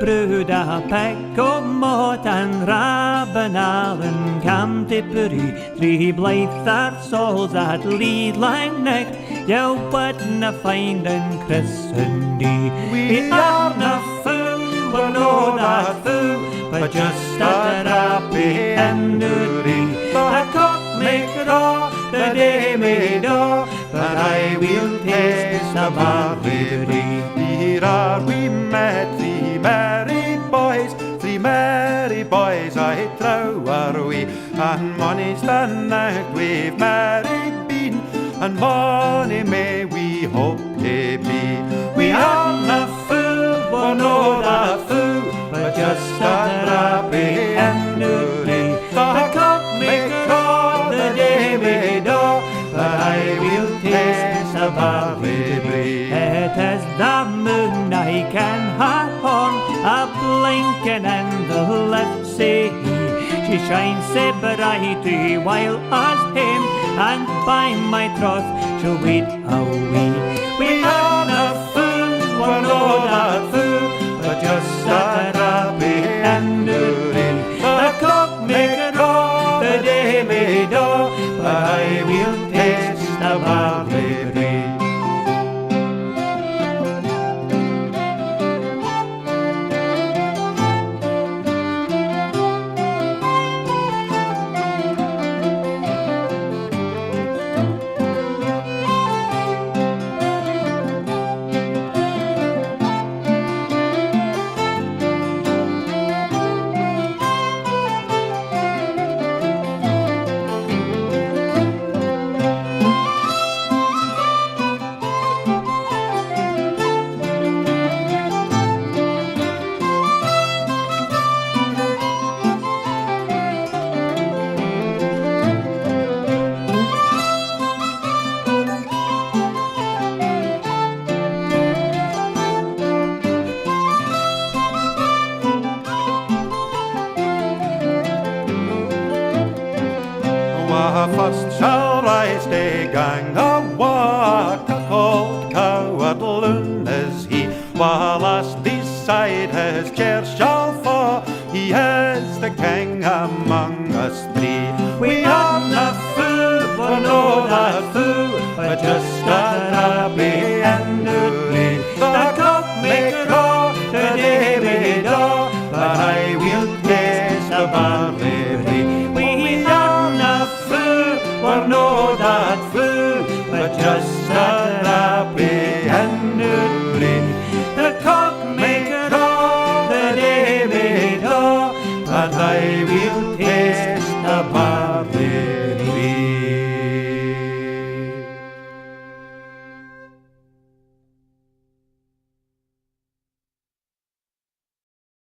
bruda peck og måten rabenalen kam tipperi Three blither souls at lead lang neck You wouldn't find in Christendie We are na fool, we're no that fool But just at the happy enduring The cock make raw, the day may daw But I will taste the barley. Here are we met, three merry boys, I trow are we, and mony's the night we've merry been, and mony may we hope to be. We are na fool, we're no that fool, but just a happy enduring. The cock make raw, the day may daw, but I will taste the barley brie. It is the moon I can have on, a blinking in the left sea. She shines so brightly while us him, and by my troth she'll wait away. We are na fool, we're no that fool, but just a happy enduring. The cock make raw, the day may daw, but I will taste the barley brie. First shall rise the gang of what a cold coward loon is he, while last beside his chair shall fall, he is the king among us three. We are na fool, we're no that fool, but just a happy enduring. The cock make raw, the day may daw, but I will taste the barley brie. We are na fool, we're no that fool,